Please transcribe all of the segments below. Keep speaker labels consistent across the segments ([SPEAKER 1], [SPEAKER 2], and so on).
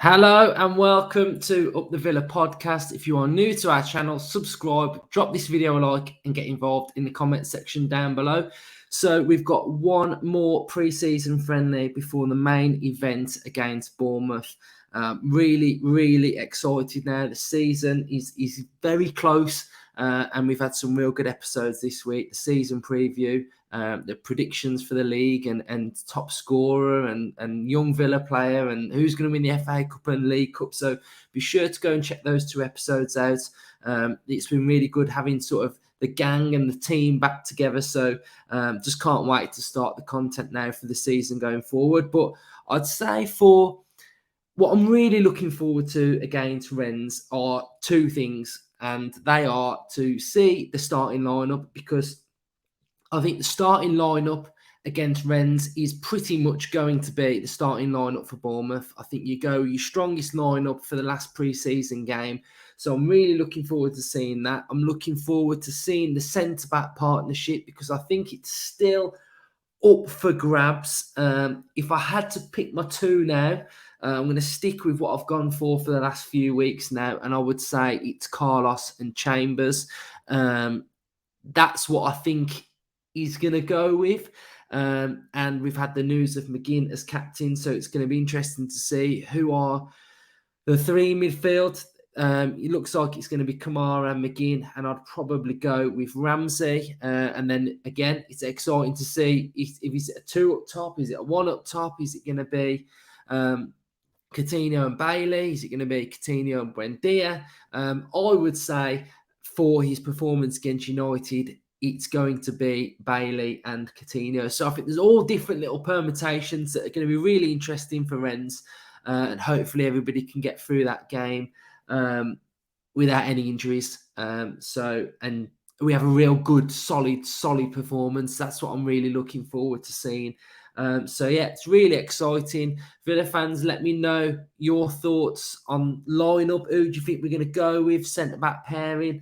[SPEAKER 1] Hello and welcome to Up the Villa podcast. If you are new to our channel, subscribe, drop this video a like and get involved in the comment section down below. So we've got one more pre-season friendly before the main event against Bournemouth. Really excited now. The season is very close and we've had some real good episodes this week. The season preview, the predictions for the league and top scorer and young Villa player and who's going to win the FA Cup and League Cup. So be sure to go and check those two episodes out. It's been really good having sort of the gang and the team back together. So just can't wait to start the content now for the season going forward. But I'd say for what I'm really looking forward to against Rennes are two things, and they are to see the starting lineup, because I think the starting lineup against Rennes is pretty much going to be the starting lineup for Bournemouth. I think you go your strongest lineup for the last pre-season game. So I'm really looking forward to seeing that. I'm looking forward to seeing the centre-back partnership, because I think it's still up for grabs. If I had to pick my two now, I'm going to stick with what I've gone for the last few weeks now, and I would say it's Carlos and Chambers. That's what I think he's going to go with. And we've had the news of McGinn as captain, so it's going to be interesting to see who are the three in midfield. It looks like it's going to be Kamara and McGinn, and I'd probably go with Ramsey. And then again, it's exciting to see if he's a two up top, is it a one up top, is it going to be Coutinho and Bailey, is it going to be Coutinho and Buendia? I would say for his performance against United, it's going to be Bailey and Coutinho. So I think there's all different little permutations that are going to be really interesting for Rennes, and hopefully everybody can get through that game without any injuries. And we have a real good, solid performance. That's what I'm really looking forward to seeing. So yeah, it's really exciting. Villa fans, let me know your thoughts on lineup. Who do you think we're going to go with? Centre-back pairing.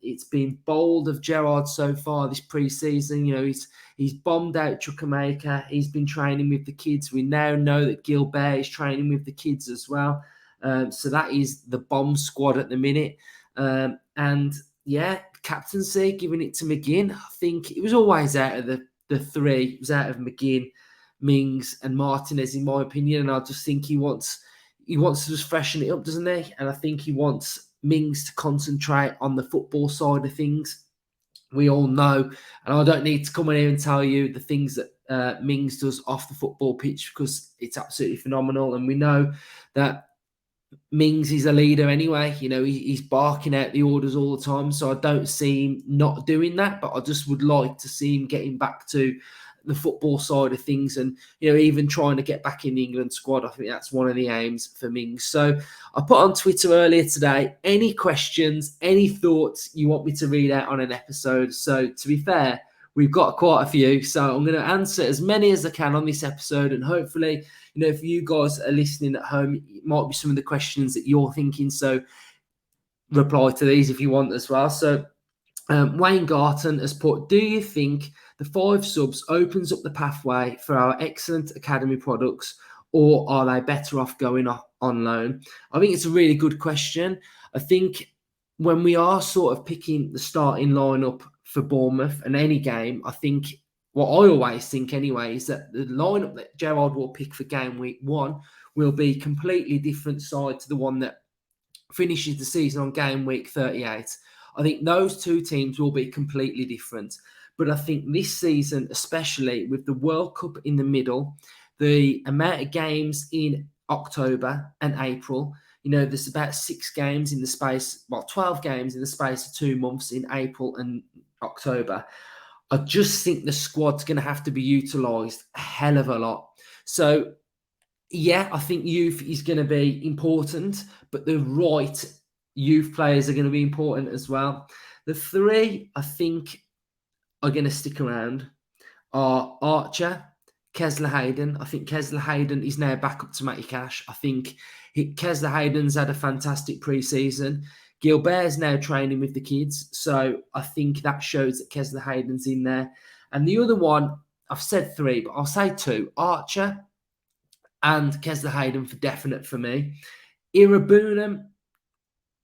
[SPEAKER 1] It's been bold of Gerrard so far this pre-season. You know, he's bombed out Chukwuemeka. He's been training with the kids. We now know that Gilbert is training with the kids as well. So that is the bomb squad at the minute. And yeah, captaincy, giving it to McGinn. I think it was always out of the three. It was out of McGinn, Mings and Martinez, in my opinion. And I just think he wants to just freshen it up, doesn't he? And I think he wants Mings to concentrate on the football side of things. We all know, and I don't need to come in here and tell you the things that Mings does off the football pitch, because it's absolutely phenomenal. And we know that Mings is a leader anyway. You know, he's barking out the orders all the time. So I don't see him not doing that, but I just would like to see him getting back to the football side of things, and you know, even trying to get back in the England squad. I think that's one of the aims for Mings. So I put on Twitter earlier today, any questions, any thoughts you want me to read out on an episode. So to be fair, we've got quite a few, so I'm going to answer as many as I can on this episode, and hopefully, you know, if you guys are listening at home, it might be some of the questions that you're thinking, so reply to these if you want as well. So Wayne Garton has put, do you think the 5 subs opens up the pathway for our excellent academy products, or are they better off going on loan? I think it's a really good question. I think when we are sort of picking the starting lineup for Bournemouth and any game, I think what I always think anyway is that the lineup that Gerrard will pick for game week 1 will be completely different side to the one that finishes the season on game week 38. I think those two teams will be completely different. But I think this season, especially with the World Cup in the middle, the amount of games in October and April, you know, there's about 6 games in the space, 12 games in the space of 2 months in April and October. I just think the squad's going to have to be utilised a hell of a lot. So, yeah, I think youth is going to be important, but the right youth players are going to be important as well. The 3, I think, are going to stick around are Archer, Kesler Hayden. I think Kesler Hayden is now back up to Matty Cash. I think Kesler Hayden's had a fantastic pre-season. Gilbert's now training with the kids, so I think that shows that Kesler Hayden's in there. And the other one, I've said 3, but I'll say 2. Archer, and Kesler Hayden for definite for me. Irabunam,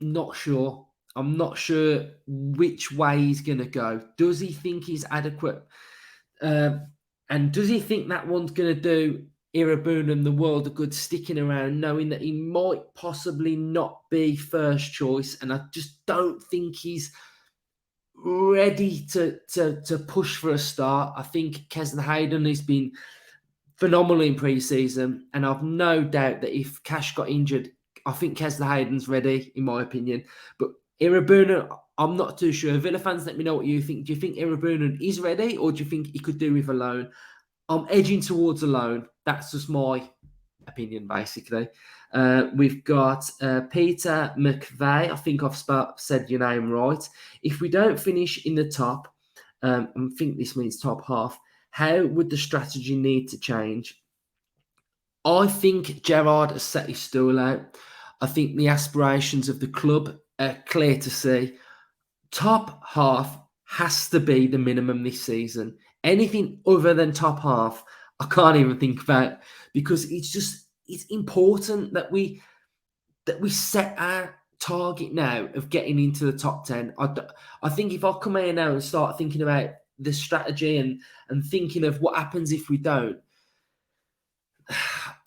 [SPEAKER 1] not sure. I'm not sure which way he's going to go. Does he think he's adequate? And does he think that one's going to do Irabunam the world of good sticking around, knowing that he might possibly not be first choice? And I just don't think he's ready to push for a start. I think Kesler Hayden has been phenomenal in pre-season, and I've no doubt that if Cash got injured, I think Kesler Hayden's ready, in my opinion. But Irabunam, I'm not too sure. Villa fans, let me know what you think. Do you think Irabunam is ready, or do you think he could do with a loan? I'm edging towards a loan. That's just my opinion, basically. We've got Peter McVeigh. I think I've said your name right. If we don't finish in the top, I think this means top half, how would the strategy need to change? I think Gerrard has set his stall out. I think the aspirations of the club are clear to see. Top half has to be the minimum this season. Anything other than top half, I can't even think about, because it's important that we set our target now of getting into the top 10. I think if I come here now and start thinking about the strategy and thinking of what happens if we don't,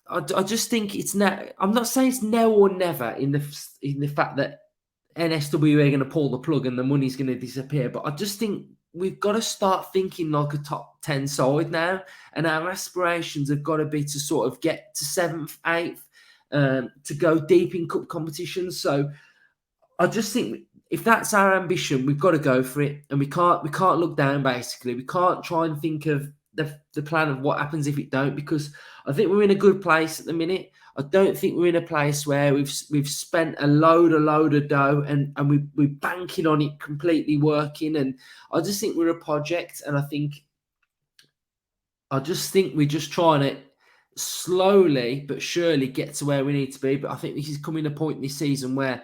[SPEAKER 1] I just think it's now. I'm not saying it's now or never in the fact that NSW are going to pull the plug and the money's going to disappear. But I just think we've got to start thinking like a top 10 side now, and our aspirations have got to be to sort of get to 7th, 8th, to go deep in cup competitions. So I just think if that's our ambition, we've got to go for it, and we can't look down. Basically, we can't try and think of the plan of what happens if it don't, because I think we're in a good place at the minute. I don't think we're in a place where we've spent a load of dough and we're banking on it completely working. And I just think we're a project, and I just think we're just trying to slowly but surely get to where we need to be. But I think this is coming a point this season where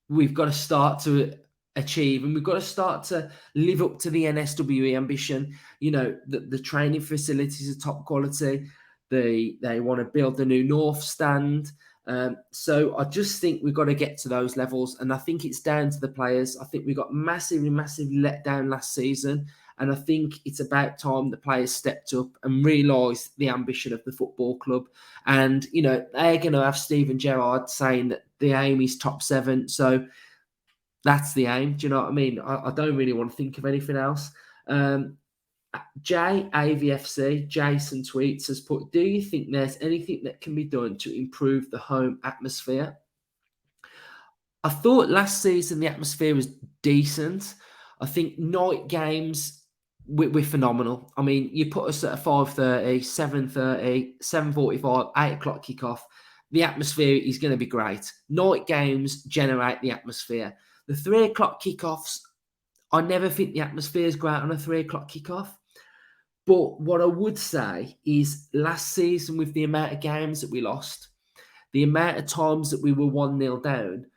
[SPEAKER 1] we've got to start to achieve, and we've got to start to live up to the NSWE ambition. You know, the training facilities are top quality. They want to build the new North Stand. So I just think we've got to get to those levels, and I think it's down to the players. I think we got massively let down last season, and I think it's about time the players stepped up and realised the ambition of the football club. And, you know, they're going to have Steven Gerrard saying that the aim is top 7. So that's the aim. Do you know what I mean? I don't really want to think of anything else. avfc, Jason tweets, has put, do you think there's anything that can be done to improve the home atmosphere? I thought last season the atmosphere was decent. I think night games, we're phenomenal. I mean, you put us at a 5:30, 7:30, 7:45, 8 o'clock kickoff. The atmosphere is going to be great. Night games generate the atmosphere. The 3 o'clock kickoffs, I never think the atmosphere is great on a 3 o'clock kickoff. But what I would say is last season, with the amount of games that we lost, the amount of times that we were 1-0 down,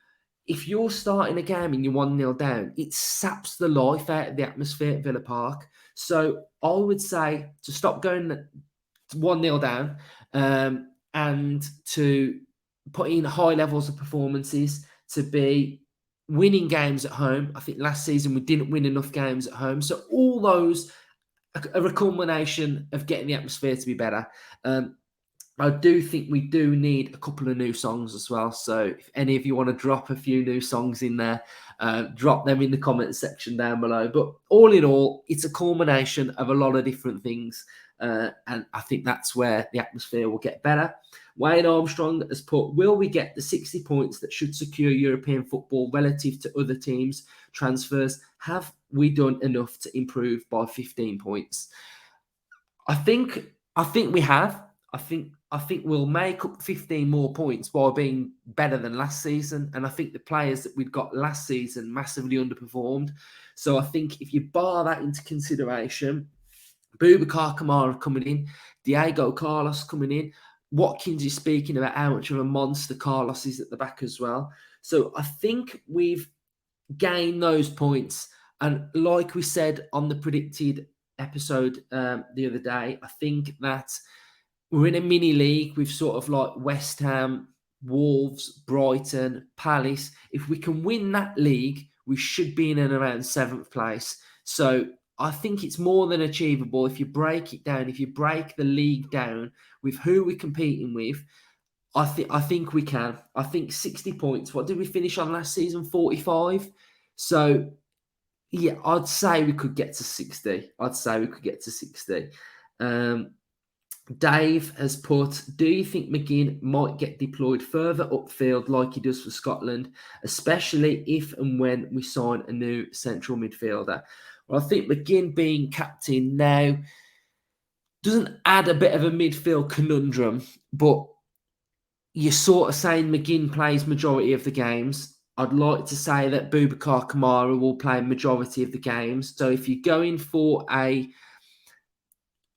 [SPEAKER 1] if you're starting a game and you're 1-0 down, it saps the life out of the atmosphere at Villa Park. So I would say to stop going 1-0 down, and to put in high levels of performances, to be winning games at home. I think last season we didn't win enough games at home. So all those are a culmination of getting the atmosphere to be better. I do think we do need a couple of new songs as well. So if any of you want to drop a few new songs in there, drop them in the comment section down below. But all in all, it's a culmination of a lot of different things. And I think that's where the atmosphere will get better. Wayne Armstrong has put, will we get the 60 points that should secure European football relative to other teams' transfers? Have we done enough to improve by 15 points? I think we have. I think we'll make up 15 more points by being better than last season. And I think the players that we'd got last season massively underperformed. So I think if you bar that into consideration, Boubacar Kamara coming in, Diego Carlos coming in, Watkins is speaking about how much of a monster Carlos is at the back as well. So I think we've gained those points. And like we said on the predicted episode the other day, I think that we're in a mini league with sort of like West Ham, Wolves, Brighton, Palace. If we can win that league, we should be in and around 7th place. So I think it's more than achievable if you break it down, if you break the league down with who we're competing with. I think we can. I think 60 points. What did we finish on last season? 45. So yeah, I'd say we could get to 60. I'd say we could get to 60. Dave has put, do you think McGinn might get deployed further upfield like he does for Scotland, especially if and when we sign a new central midfielder? Well, I think McGinn being captain now doesn't add a bit of a midfield conundrum, but you're sort of saying McGinn plays majority of the games. I'd like to say that Boubacar Kamara will play majority of the games. So if you're going for a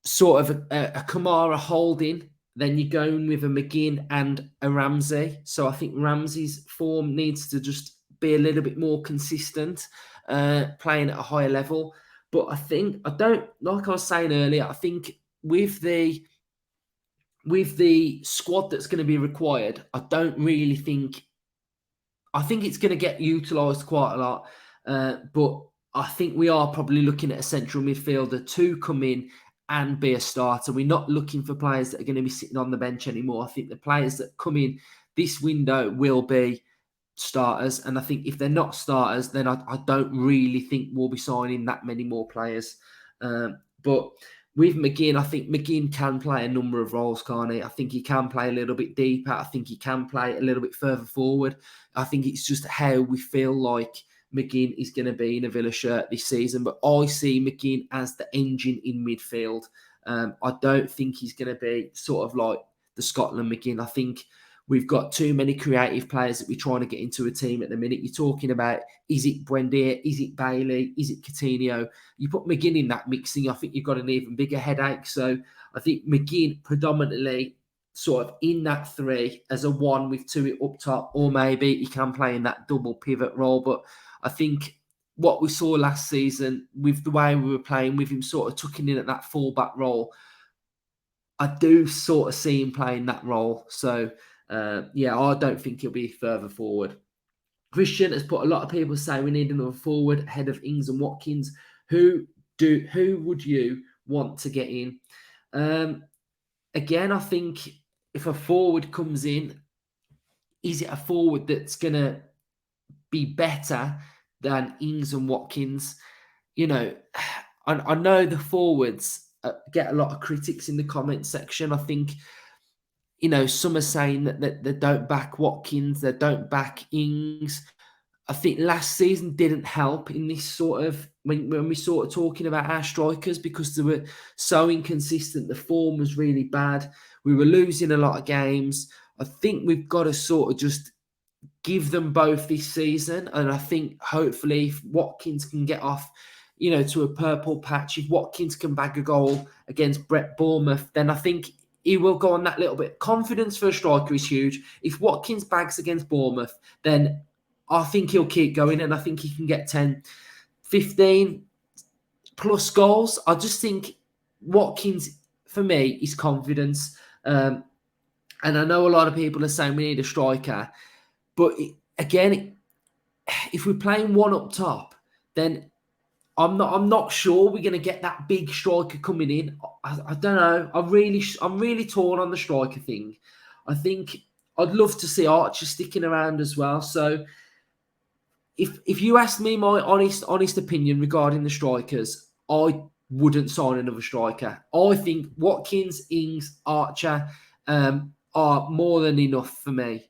[SPEAKER 1] sort of a Kamara holding, then you're going with a McGinn and a Ramsey. So I think Ramsey's form needs to just be a little bit more consistent, playing at a higher level. But I don't, like I was saying earlier, I think with the squad that's going to be required, I think it's going to get utilised quite a lot. But I think we are probably looking at a central midfielder to come in and be a starter. We're not looking for players that are going to be sitting on the bench anymore. I think the players that come in this window will be starters. And I think if they're not starters, then I don't really think we'll be signing that many more players. But with McGinn, I think McGinn can play a number of roles, can't he? I think he can play a little bit deeper. I think he can play a little bit further forward. I think it's just how we feel like McGinn is going to be in a Villa shirt this season. But I see McGinn as the engine in midfield. I don't think he's going to be sort of like the Scotland McGinn. I think we've got too many creative players that we're trying to get into a team at the minute. You're talking about, is it Buendia? Is it Bailey? Is it Coutinho? You put McGinn in that mixing, I think you've got an even bigger headache. So I think McGinn predominantly sort of in that 3 as a 1 with 2 up top, or maybe he can play in that double pivot role. But I think what we saw last season with the way we were playing with him sort of tucking in at that fullback role, I do sort of see him playing that role. So yeah, I don't think he'll be further forward. Christian has put, a lot of people say we need another forward ahead of Ings and Watkins. Who would you want to get in? Again, I think if a forward comes in, is it a forward that's going to be better than Ings and Watkins? You know, I know the forwards get a lot of critics in the comment section. I think, you know, some are saying that they don't back Watkins, they don't back Ings. I think last season didn't help in this sort of, when we sort of talking about our strikers, because they were so inconsistent. The form was really bad. We were losing a lot of games. I think we've got to sort of just give them both this season. And I think hopefully if Watkins can get off, you know, to a purple patch, if Watkins can bag a goal against Bournemouth, then I think he will go on that little bit. Confidence for a striker is huge. If Watkins bags against Bournemouth, then I think he'll keep going, and I think he can get 10, 15 plus goals. I just think Watkins, for me, is confidence. And I know a lot of people are saying we need a striker. But again, if we're playing one up top, then I'm not sure we're going to get that big striker coming in. I don't know. I'm really torn on the striker thing. I think I'd love to see Archer sticking around as well. So if you ask me my honest opinion regarding the strikers, I wouldn't sign another striker. I think Watkins, Ings, Archer are more than enough for me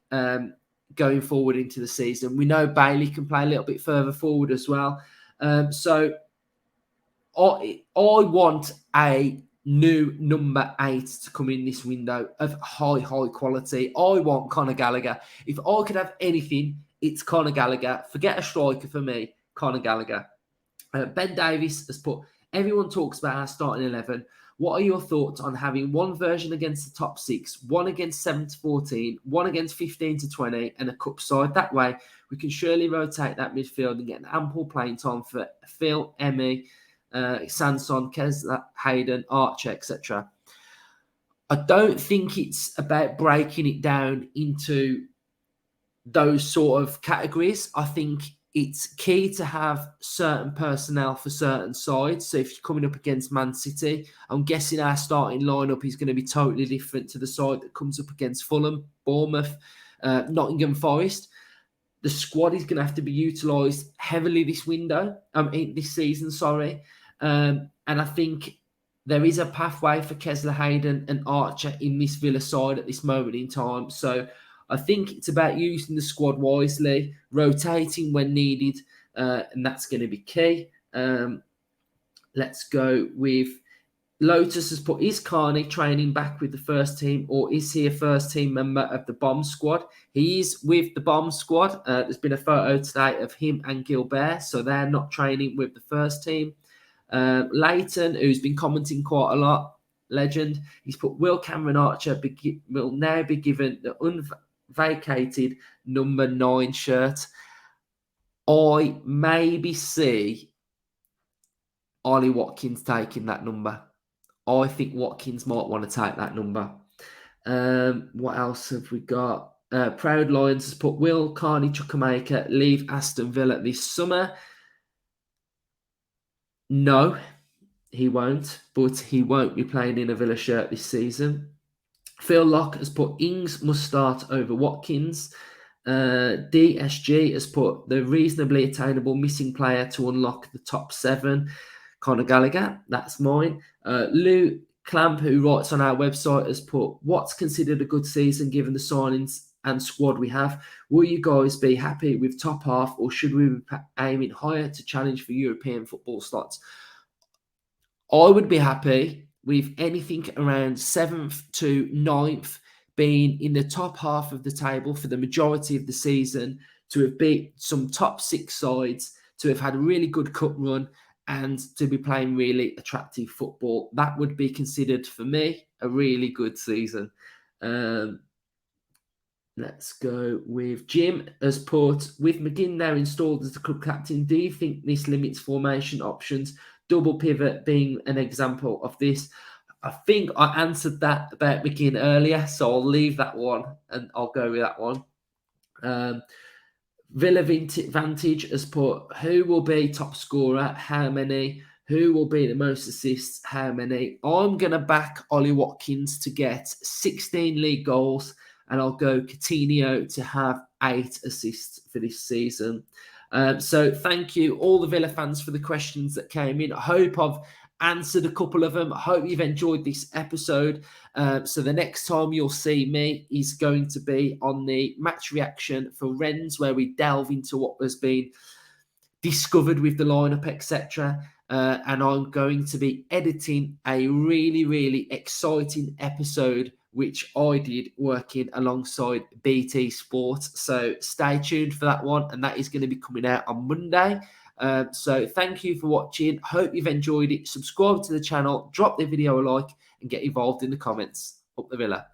[SPEAKER 1] going forward into the season. We know Bailey can play a little bit further forward as well. So I want a new number 8 to come in this window of high quality. I want Conor Gallagher. If I could have anything, it's Conor Gallagher. Forget a striker for me, Conor Gallagher. Ben Davis has put, everyone talks about our starting 11. What are your thoughts on having one version against the top 6, one against 7 to 14, one against 15 to 20, and a cup side? That way, we can surely rotate that midfield and get an ample playing time for Phil, Emmy, Sanson, Kes, Hayden, Archer, etc. I don't think it's about breaking it down into those sort of categories. I think it's key to have certain personnel for certain sides. So if you're coming up against Man City, I'm guessing our starting lineup is going to be totally different to the side that comes up against Fulham, Bournemouth, Nottingham Forest. The squad is going to have to be utilised heavily this season. And I think there is a pathway for Kesler, Hayden, and Archer in this Villa side at this moment in time. So I think it's about using the squad wisely, rotating when needed, and that's going to be key. Let's go with Lotus has put, is Carney training back with the first team, or is he a first team member of the bomb squad? He is with the bomb squad. There's been a photo today of him and Gilbert, so they're not training with the first team. Leighton, who's been commenting quite a lot, legend, he's put, will Cameron Archer will now be given the unvacated number 9 shirt? I maybe see Ollie Watkins taking that number. I think Watkins might want to take that number. What else have we got? Proud Lions has put, will Carney Chukwuemeka leave Aston Villa this summer? No, he won't, but he won't be playing in a Villa shirt this season. Phil Locke has put, Ings must start over Watkins. DSG has put, the reasonably attainable missing player to unlock the top 7. Conor Gallagher, that's mine. Lou Clamp, who writes on our website, has put, what's considered a good season given the signings and squad we have? Will you guys be happy with top half, or should we be aiming higher to challenge for European football slots? I would be happy with anything around 7th to 9th being in the top half of the table for the majority of the season, to have beat some top 6 sides, to have had a really good cup run, and to be playing really attractive football. That would be considered, for me, a really good season. Let's go with Jim has put, with McGinn now installed as the club captain, do you think this limits formation options? Double pivot being an example of this. I think I answered that about McGinn earlier, so I'll leave that one and I'll go with that one. Villa Vantage has put, who will be top scorer? How many? Who will be the most assists? How many? I'm going to back Ollie Watkins to get 16 league goals, and I'll go Coutinho to have 8 assists for this season. So thank you, all the Villa fans, for the questions that came in. I hope I've answered a couple of them. I hope you've enjoyed this episode. So the next time you'll see me is going to be on the match reaction for Rennes, where we delve into what has been discovered with the lineup, etc. And I'm going to be editing a really, really exciting episode, which I did working alongside BT Sport. So stay tuned for that one, and that is going to be coming out on Monday. So thank you for watching. Hope you've enjoyed it. Subscribe to the channel, drop the video a like, and get involved in the comments. Up the Villa.